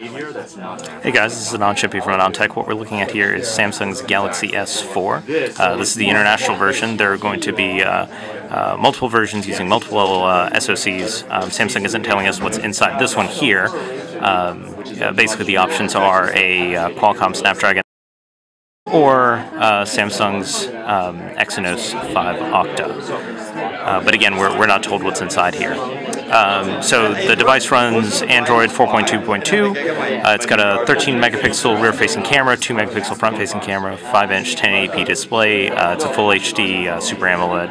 Hey guys, this is Anand Chippy from AnandTech. What we're looking at here is Samsung's Galaxy S4. This is the international version. There are going to be multiple versions using multiple SoCs. Samsung isn't telling us what's inside this one here. Basically the options are a Qualcomm Snapdragon or Samsung's Exynos 5 Octa. But again, we're not told what's inside here. So the device runs Android 4.2.2. It's got a 13 megapixel rear-facing camera, 2 megapixel front-facing camera, 5-inch 1080p display. It's a full HD Super AMOLED.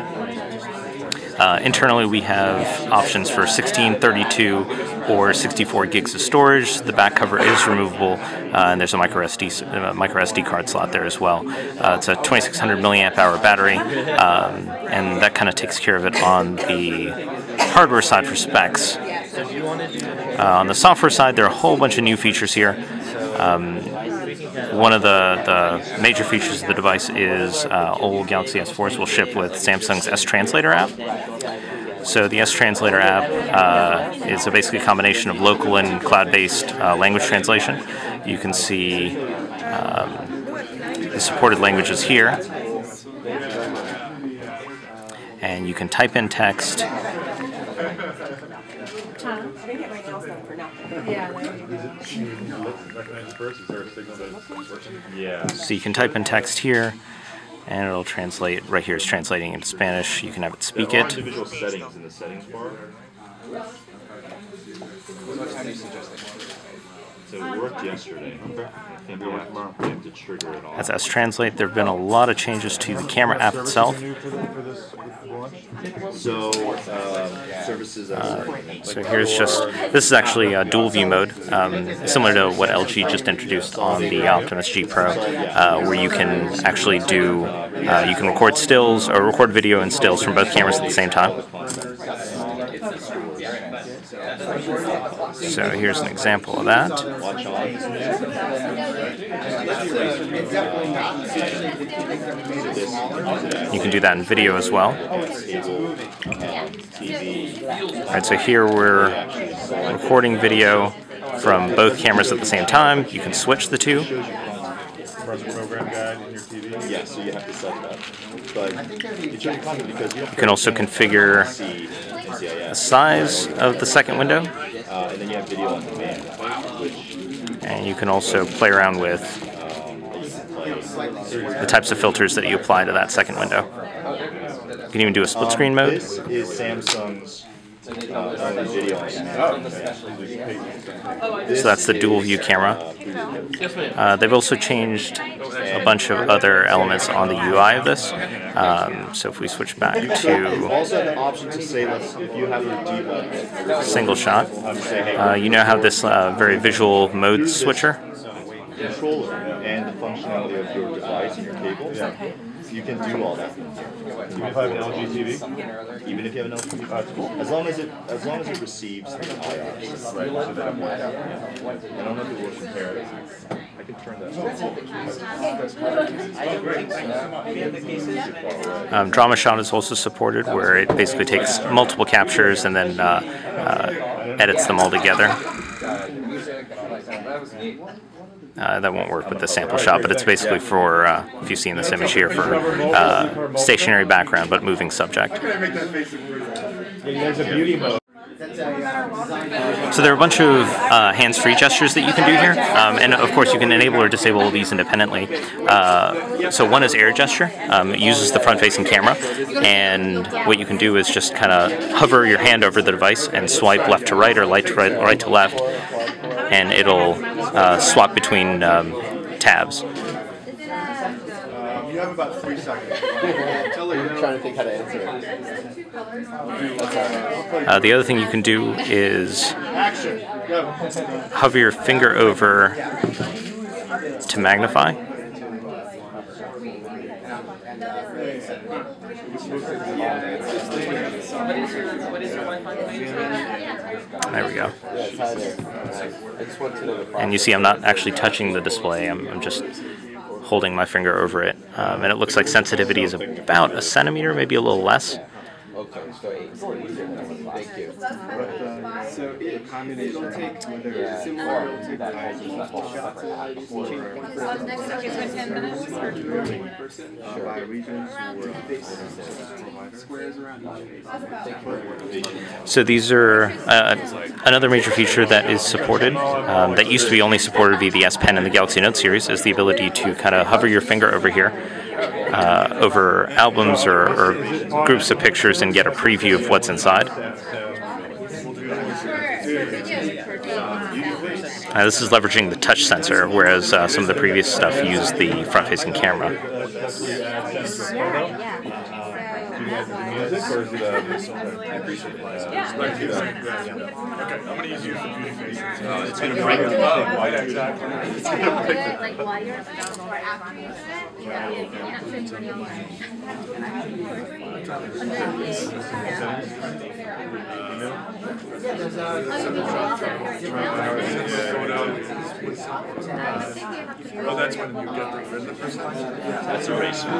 Internally, we have options for 16, 32, or 64 gigs of storage. The back cover is removable, and there's a micro SD card slot there as well. It's a 2600 milliamp hour battery, and that kind of takes care of it on the hardware side for specs. On the software side, there are a whole bunch of new features here. One of the major features of the device is old Galaxy S4s will ship with Samsung's S-Translator app. So the S-Translator app is basically a combination of local and cloud-based language translation. You can see the supported languages here. And you can type in text. So you can type in text here, and it'll translate. Right here is translating into Spanish. You can have it speak it. Individual settings in the settings bar. So it worked yesterday. Okay. I think we have to trigger it all. That's S-Translate. There have been a lot of changes to the camera app itself. So services. So here's just, this is actually a dual view mode, similar to what LG just introduced on the Optimus G Pro, where you can actually do, you can record stills or record video and stills from both cameras at the same time. So here's an example of that. You can do that in video as well. Alright, so here we're recording video from both cameras at the same time. You can switch the two. Yeah, so you have to set that. But you can also configure the size of the second window. And then you have video on demand, and you can also play around with the types of filters that you apply to that second window. You can even do a split screen mode. This is Samsung's video on demand. So that's the dual view camera. They've also changed a bunch of other elements on the UI of this. So if we switch back to single shot, you now have this very visual mode switcher. Controller and the functionality of your device and your cable. You can do all that. If you have an LG TV? Even if you have an LG TV, as long as it receives the IR. Right. So that works. I don't know if it works in parallel. I can turn that. Drama Shot is also supported, where it basically takes multiple captures and then edits them all together. That won't work with the sample shot, but it's basically for, if you see in this image here, for stationary background but moving subject. So there are a bunch of hands-free gestures that you can do here, and of course you can enable or disable these independently. So one is air gesture. It uses the front-facing camera, and what you can do is just kind of hover your hand over the device and swipe left to right or right to left, and it'll swap between tabs. You have about 3 seconds. I'm trying to think how to answer it. The other thing you can do is hover your finger over to magnify. There we go. And you see I'm not actually touching the display, I'm just holding my finger over it. And it looks like sensitivity is about a centimeter, maybe a little less. Thank you. So it combination will take whether similar, it'll take shots Okay, so 10 minutes or 20 minutes? by regions or squares around each. So these are another major feature that is supported, that used to be only supported via the S Pen and the Galaxy Note series, is the ability to kind of hover your finger over here, over albums or groups of pictures, and get a preview of what's inside. This is leveraging the touch sensor, whereas some of the previous stuff used the front-facing camera. Music or is it I appreciate it. Okay, I'm going to use you for beautification. It's going to break the bug. Yeah, exactly. It's going to break the Like while you're or after you do it, you're not doing money online. Oh, that's when you get the rid of the person? That's a race. Yeah.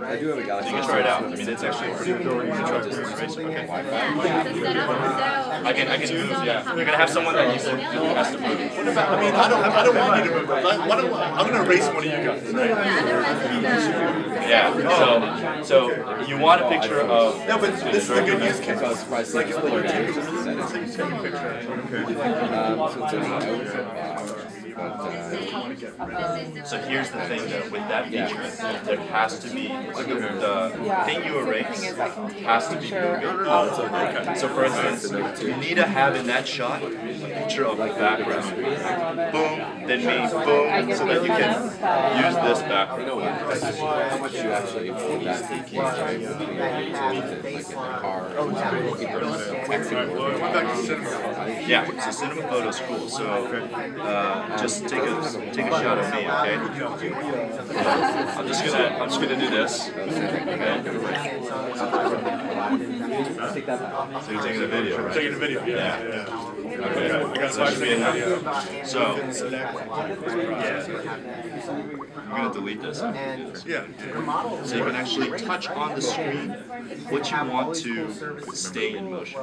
I do have a Galaxy. You can try it out. I mean, it's actually pretty good. You can try it. Okay. I can move, yeah. You're going to have someone that you has to move. What about, I mean, I don't want you to move. I'm going to erase one of you guys, right? Yeah. So you want a picture of. No, but this is a good use case. Like it's like Take a picture. So here's the thing though, with that feature, there has to be, the thing you erase has to be moving. So for instance, you need to have in that shot a picture of the background. Boom, then me, boom, so that you can use this background. How much you actually hold that taking, right? Like in the car, Yeah, so cinema photo's cool. So just take a shot of me, okay? I'm just gonna do this. Okay. So you're taking a video, right? Taking a video, yeah. Okay. I got So that should be enough. yeah. So I'm gonna delete this. Yeah. So you can actually touch on the screen what you want to stay in motion.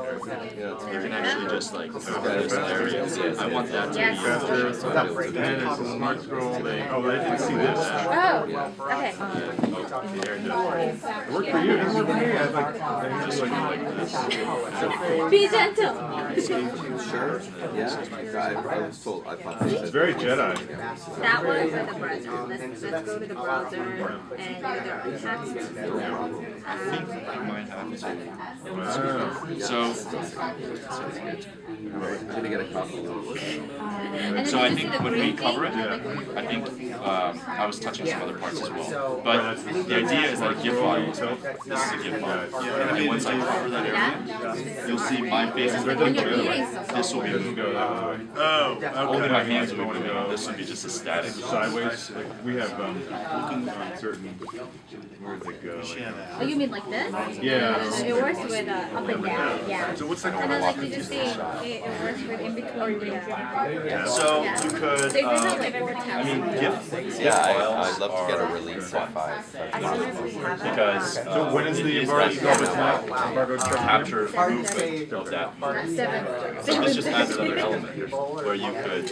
You can actually just like cover this area. I want that to be Smart scroll. Oh, I didn't see this. Oh, okay. It worked for you. It worked for me. I just like this. Be gentle. Sure. Yeah. I was told. I thought It's very Jedi. That was with the browser. Let's go to the browser and either text. I think you might have to. So I'm gonna get a copy. So I think when we cover it, I think I was touching some other parts as well. But the idea is that a GIF file, this is a GIF file. And once I cover that area, you'll see my face is moving. This will be moving. Only my hands will be moving. This will be just a static. Sideways. Like we have looking on certain. Where'd they go? Oh, you mean like this? Yeah. It works with up and down. Yeah. So what's that And then called? like you just see, it works with in between. Yeah. So you could, They just have like four I tabs. mean, GIF Yeah, files I'd love to get a are release at 5. because So when is the embargo capture movement of that. 7. So this just adds another element where you could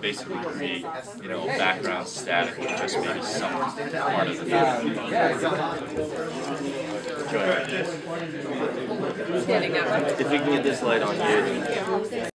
basically create, a background static with just maybe some part of the video. If we can get this light on you.